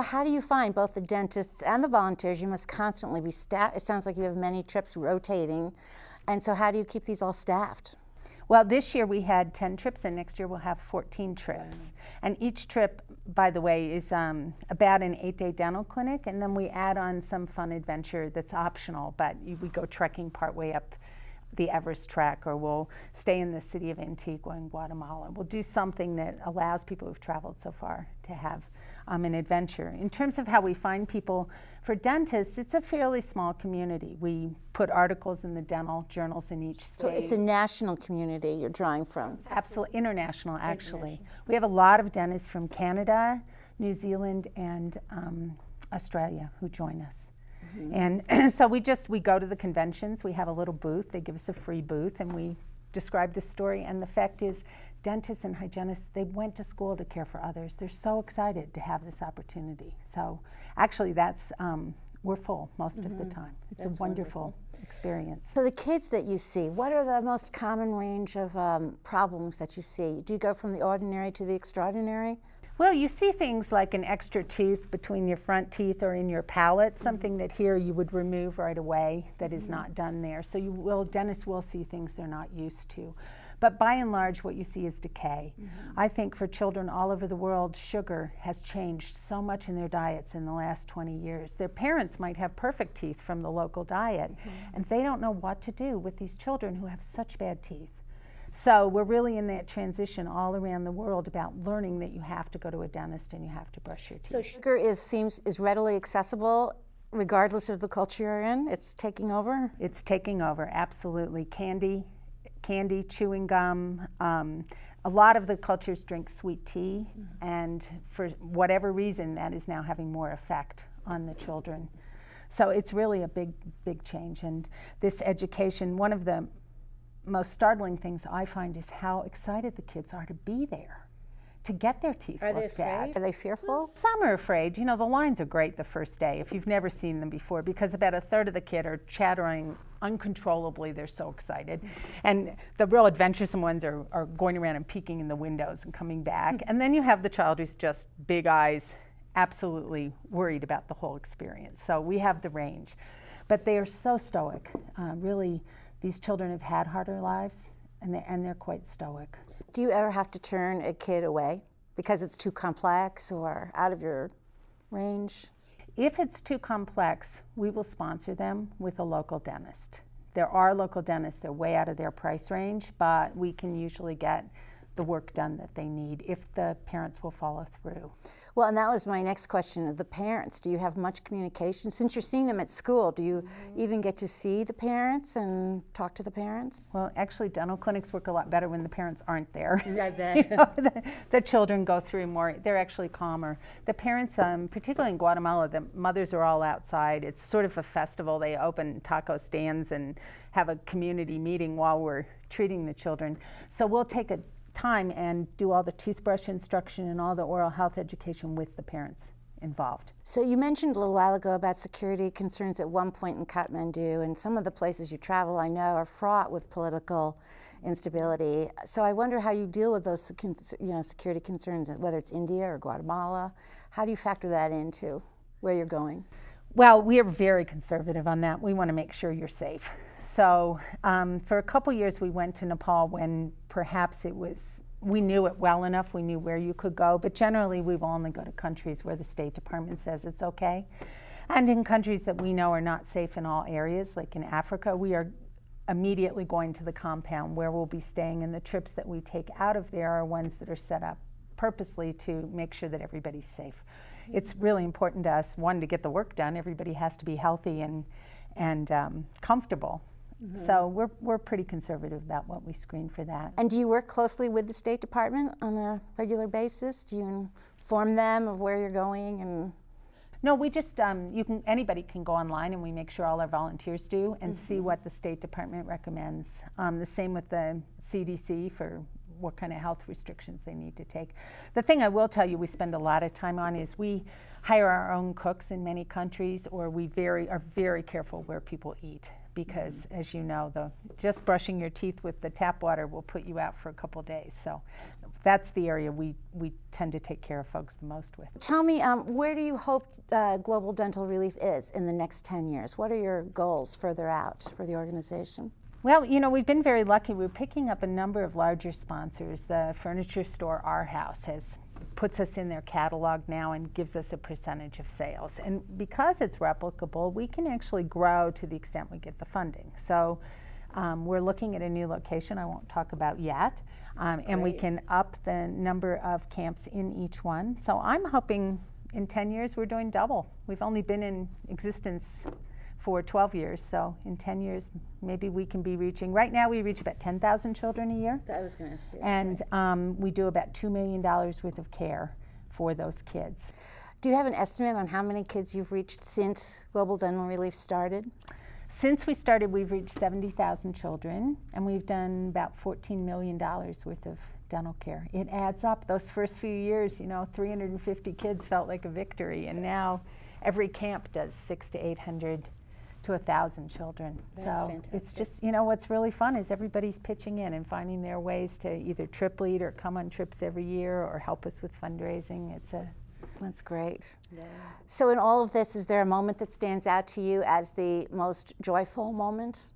How do you find both the dentists and the volunteers? You must constantly be staffed. It sounds like you have many trips rotating. And so how do you keep these all staffed? Well, this year we had 10 trips, and next year we'll have 14 trips. Wow. And each trip, by the way, is about an 8-day dental clinic, and then we add on some fun adventure that's optional, but we go trekking partway up the Everest Trek, or we'll stay in the city of Antigua in Guatemala. We'll do something that allows people who've traveled so far to have an adventure. In terms of how we find people, for dentists, it's a fairly small community. We put articles in the dental journals in each state. So it's a national community you're drawing from? Absolutely, international actually. We have a lot of dentists from Canada, New Zealand, and Australia who join us. Mm-hmm. And so we go to the conventions, we have a little booth, they give us a free booth, and we describe the story, and the fact is dentists and hygienists, they went to school to care for others. They're so excited to have this opportunity. So actually we're full most of the time. It's That's a wonderful experience. So the kids that you see, what are the most common range of problems that you see? Do you go from the ordinary to the extraordinary? Well, you see things like an extra tooth between your front teeth or in your palate, something that here you would remove right away that is not done there. So dentists will see things they're not used to. But by and large, what you see is decay. I think for children all over the world, sugar has changed so much in their diets in the last 20 years. Their parents might have perfect teeth from the local diet, and they don't know what to do with these children who have such bad teeth. So we're really in that transition all around the world about learning that you have to go to a dentist and you have to brush your teeth. So sugar is readily accessible regardless of the culture you're in? It's taking over? It's taking over, absolutely. Candy, chewing gum. A lot of the cultures drink sweet tea, and for whatever reason, that is now having more effect on the children. So it's really a big, big change. And this education, one of the most startling things I find is how excited the kids are to be there, to get their teeth looked at. Are they fearful? Some are afraid. You know, the lines are great the first day if you've never seen them before, because about a third of the kids are chattering uncontrollably. They're so excited. And the real adventuresome ones are going around and peeking in the windows and coming back. And then you have the child who's just big eyes, absolutely worried about the whole experience. So we have the range. But they are so stoic. Really, these children have had harder lives, and they're quite stoic. Do you ever have to turn a kid away because it's too complex or out of your range? If it's too complex, we will sponsor them with a local dentist. There are local dentists, they're way out of their price range, but we can usually get the work done that they need if the parents will follow through. Well, and that was my next question of the parents. Do you have much communication? Since you're seeing them at school, do you even get to see the parents and talk to the parents? Well, actually, dental clinics work a lot better when the parents aren't there. I bet. You know, the children go through more, they're actually calmer. The parents, particularly in Guatemala, the mothers are all outside. It's sort of a festival. They open taco stands and have a community meeting while we're treating the children. So we'll take a time and do all the toothbrush instruction and all the oral health education with the parents involved. So you mentioned a little while ago about security concerns at one point in Kathmandu, and some of the places you travel, I know, are fraught with political instability. So I wonder how you deal with those security concerns, whether it's India or Guatemala. How do you factor that into where you're going? Well, we are very conservative on that. We want to make sure you're safe. So for a couple years we went to Nepal when perhaps we knew it well enough, we knew where you could go, but generally we will only go to countries where the State Department says it's okay. And in countries that we know are not safe in all areas, like in Africa, we are immediately going to the compound where we'll be staying, and the trips that we take out of there are ones that are set up purposely to make sure that everybody's safe. It's really important to us, one, to get the work done. Everybody has to be healthy and comfortable. So we're pretty conservative about what we screen for that. And do you work closely with the State Department on a regular basis? Do you inform them of where you're going? And no, we just anybody can go online, and we make sure all our volunteers do and see what the State Department recommends. The same with the CDC for what kind of health restrictions they need to take. The thing I will tell you we spend a lot of time on is we hire our own cooks in many countries, or we are very careful where people eat, because as you know, just brushing your teeth with the tap water will put you out for a couple days. So that's the area we tend to take care of folks the most with. Tell me, where do you hope Global Dental Relief is in the next 10 years? What are your goals further out for the organization? Well, you know, we've been very lucky. We're picking up a number of larger sponsors. The furniture store Our House puts us in their catalog now and gives us a percentage of sales. And because it's replicable, we can actually grow to the extent we get the funding. So we're looking at a new location I won't talk about yet. And we can up the number of camps in each one. So I'm hoping in 10 years we're doing double. We've only been in existence for 12 years, so in 10 years maybe we can be reaching, right now we reach about 10,000 children a year. I was going to ask you. And we do about $2 million worth of care for those kids. Do you have an estimate on how many kids you've reached since Global Dental Relief started? Since we started, we've reached 70,000 children, and we've done about $14 million worth of dental care. It adds up. Those first few years, you know, 350 kids felt like a victory, and now every camp does 600 to 800 to 1,000 children. That's so fantastic. It's just, you know, what's really fun is everybody's pitching in and finding their ways to either trip lead or come on trips every year or help us with fundraising. That's great. Yeah. So in all of this, is there a moment that stands out to you as the most joyful moment?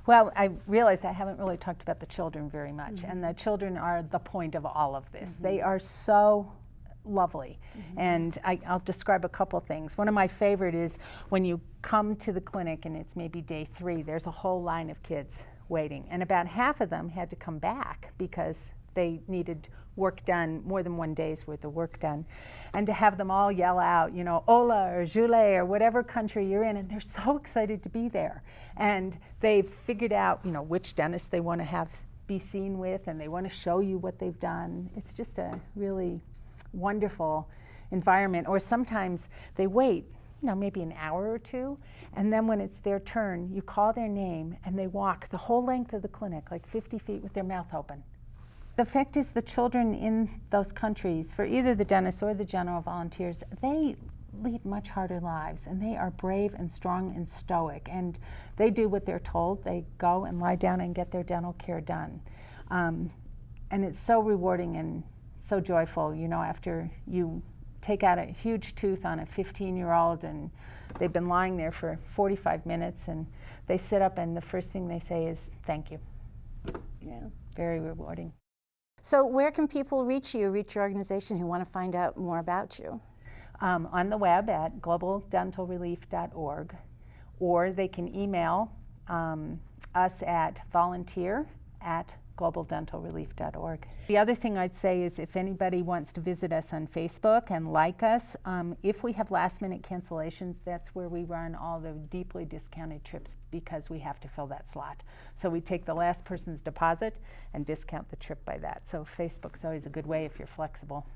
Well, I realize I haven't really talked about the children very much, and the children are the point of all of this. They are so lovely, and I'll describe a couple things. One of my favorite is when you come to the clinic and it's maybe day 3, there's a whole line of kids waiting, and about half of them had to come back because they needed work done, more than one day's worth of work done. And to have them all yell out, you know, hola or Jule or whatever country you're in, and they're so excited to be there. And they've figured out, you know, which dentist they want to be seen with, and they want to show you what they've done. It's just a really wonderful environment. Or sometimes they wait, you know, maybe an hour or two, and then when it's their turn, you call their name and they walk the whole length of the clinic, like 50 feet with their mouth open. The fact is the children in those countries, for either the dentists or the general volunteers, they lead much harder lives, and they are brave and strong and stoic, and they do what they're told. They go and lie down and get their dental care done. And it's so rewarding and so joyful, you know, after you take out a huge tooth on a 15-year-old and they've been lying there for 45 minutes and they sit up and the first thing they say is, thank you. Yeah. Very rewarding. So where can people reach you, reach your organization, who want to find out more about you? On the web at globaldentalrelief.org, or they can email us at volunteer@globaldentalrelief.org. The other thing I'd say is if anybody wants to visit us on Facebook and like us, if we have last-minute cancellations, that's where we run all the deeply discounted trips because we have to fill that slot. So we take the last person's deposit and discount the trip by that. So Facebook's always a good way if you're flexible.